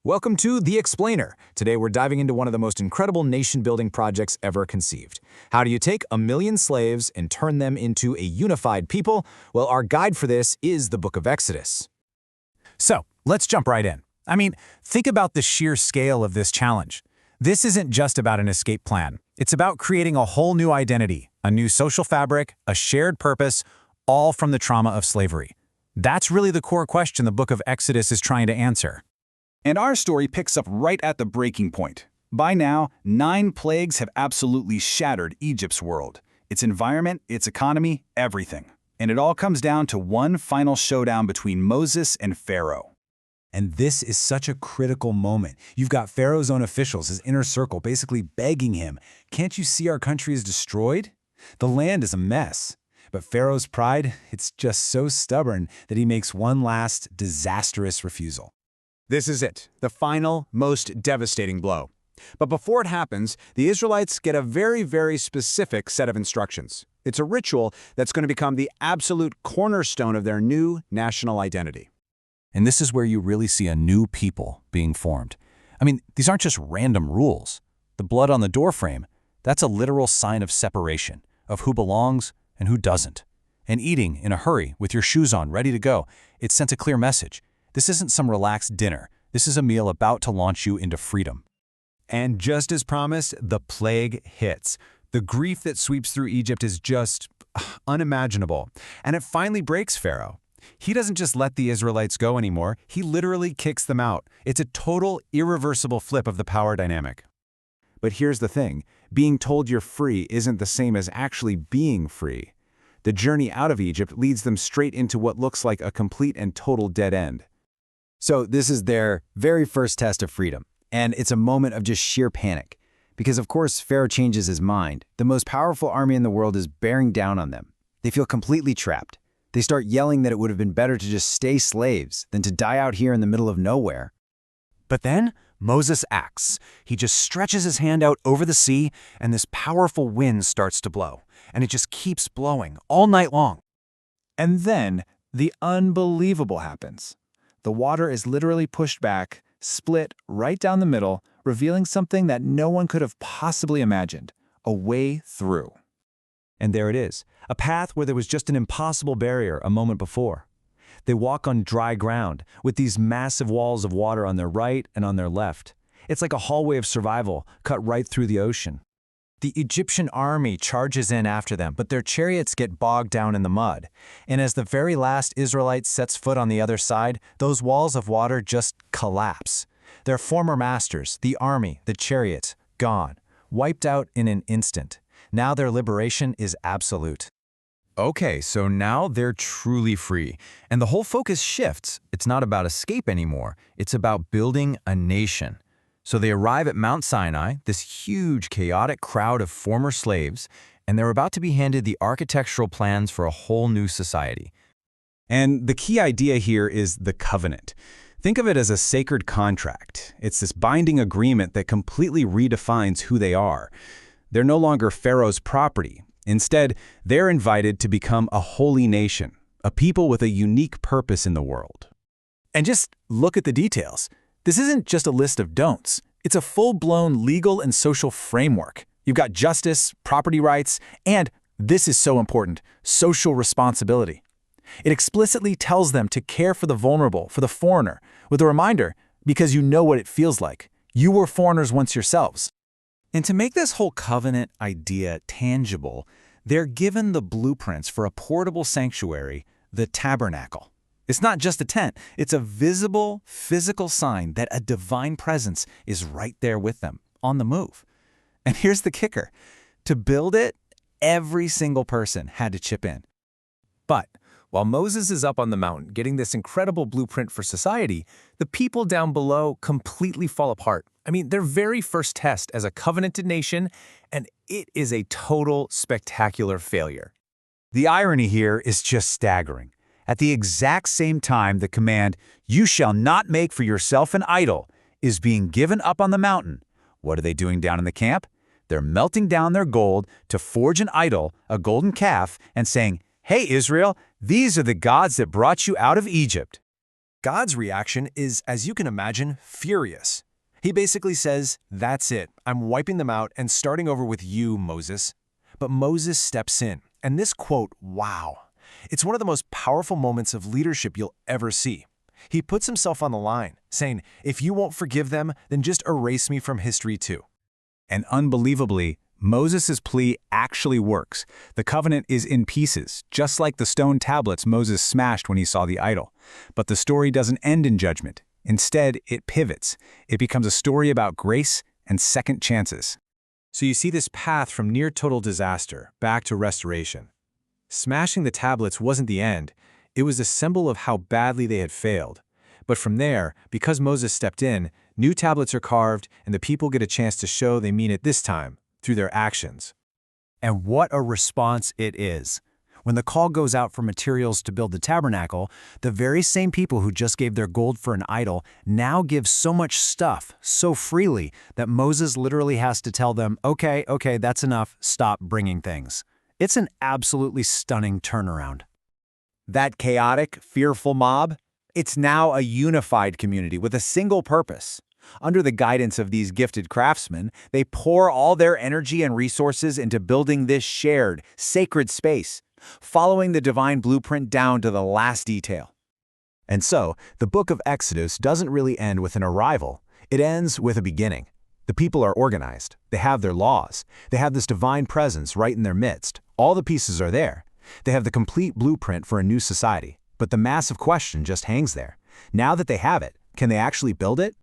Welcome to The Explainer. Today we're diving into one of the most incredible nation-building projects ever conceived. How do you take 1 million slaves and turn them into a unified people? Well, our guide for this is the Book of Exodus. So, let's jump right in. Think about the sheer scale of this challenge. This isn't just about an escape plan. It's about creating a whole new identity, a new social fabric, a shared purpose, all from the trauma of slavery. That's really the core question the Book of Exodus is trying to answer. And our story picks up right at the breaking point. By now, 9 plagues have absolutely shattered Egypt's world. Its environment, its economy, everything. And it all comes down to one final showdown between Moses and Pharaoh. And this is such a critical moment. You've got Pharaoh's own officials, his inner circle, basically begging him, "Can't you see our country is destroyed? The land is a mess." But Pharaoh's pride, it's just so stubborn that he makes one last disastrous refusal. This is it, the final, most devastating blow. But before it happens, the Israelites get a very specific set of instructions. It's a ritual that's going to become the absolute cornerstone of their new national identity. And this is where you really see a new people being formed. These aren't just random rules. The blood on the doorframe, that's a literal sign of separation, of who belongs and who doesn't. And eating in a hurry, with your shoes on, ready to go, it sent a clear message. This isn't some relaxed dinner. This is a meal about to launch you into freedom. And just as promised, the plague hits. The grief that sweeps through Egypt is just unimaginable. And it finally breaks Pharaoh. He doesn't just let the Israelites go anymore, he literally kicks them out. It's a total, irreversible flip of the power dynamic. But here's the thing, being told you're free isn't the same as actually being free. The journey out of Egypt leads them straight into what looks like a complete and total dead end. So this is their very first test of freedom, and it's a moment of just sheer panic. Because of course Pharaoh changes his mind. The most powerful army in the world is bearing down on them. They feel completely trapped. They start yelling that it would have been better to just stay slaves than to die out here in the middle of nowhere. But then Moses acts. He just stretches his hand out over the sea, and this powerful wind starts to blow. And it just keeps blowing all night long. And then the unbelievable happens. The water is literally pushed back, split right down the middle, revealing something that no one could have possibly imagined, a way through. And there it is, a path where there was just an impossible barrier a moment before. They walk on dry ground, with these massive walls of water on their right and on their left. It's like a hallway of survival, cut right through the ocean. The Egyptian army charges in after them, but their chariots get bogged down in the mud. And as the very last Israelite sets foot on the other side, those walls of water just collapse. Their former masters, the army, the chariots, gone, wiped out in an instant. Now their liberation is absolute. Okay, so now they're truly free, and the whole focus shifts. It's not about escape anymore, it's about building a nation. So they arrive at Mount Sinai, this huge, chaotic crowd of former slaves, and they're about to be handed the architectural plans for a whole new society. And the key idea here is the covenant. Think of it as a sacred contract. It's this binding agreement that completely redefines who they are. They're no longer Pharaoh's property. Instead, they're invited to become a holy nation, a people with a unique purpose in the world. And just look at the details. This isn't just a list of don'ts. It's a full-blown legal and social framework. You've got justice, property rights, and, this is so important, social responsibility. It explicitly tells them to care for the vulnerable, for the foreigner, with a reminder, because you know what it feels like. You were foreigners once yourselves. And to make this whole covenant idea tangible, they're given the blueprints for a portable sanctuary, the Tabernacle. It's not just a tent, it's a visible, physical sign that a divine presence is right there with them, on the move. And here's the kicker. To build it, every single person had to chip in. But while Moses is up on the mountain getting this incredible blueprint for society, the people down below completely fall apart. Their very first test as a covenanted nation, and it is a total spectacular failure. The irony here is just staggering. At the exact same time the command, "You shall not make for yourself an idol," is being given up on the mountain, what are they doing down in the camp? They're melting down their gold to forge an idol, a golden calf, and saying, "Hey Israel, these are the gods that brought you out of Egypt." God's reaction is, as you can imagine, furious. He basically says, "That's it. I'm wiping them out and starting over with you, Moses." But Moses steps in, and this quote, wow. It's one of the most powerful moments of leadership you'll ever see. He puts himself on the line, saying, "If you won't forgive them, then just erase me from history too." And unbelievably, Moses' plea actually works. The covenant is in pieces, just like the stone tablets Moses smashed when he saw the idol. But the story doesn't end in judgment. Instead, it pivots. It becomes a story about grace and second chances. So you see this path from near total disaster back to restoration. Smashing the tablets wasn't the end. It was a symbol of how badly they had failed. But from there, because Moses stepped in, new tablets are carved and the people get a chance to show they mean it this time, through their actions. And what a response it is. When the call goes out for materials to build the tabernacle, the very same people who just gave their gold for an idol now give so much stuff, so freely, that Moses literally has to tell them, okay, that's enough, stop bringing things. It's an absolutely stunning turnaround. That chaotic, fearful mob? It's now a unified community with a single purpose. Under the guidance of these gifted craftsmen, they pour all their energy and resources into building this shared, sacred space, following the divine blueprint down to the last detail. And so, the book of Exodus doesn't really end with an arrival. It ends with a beginning. The people are organized. They have their laws. They have this divine presence right in their midst. All the pieces are there. They have the complete blueprint for a new society. But the massive question just hangs there. Now that they have it, can they actually build it?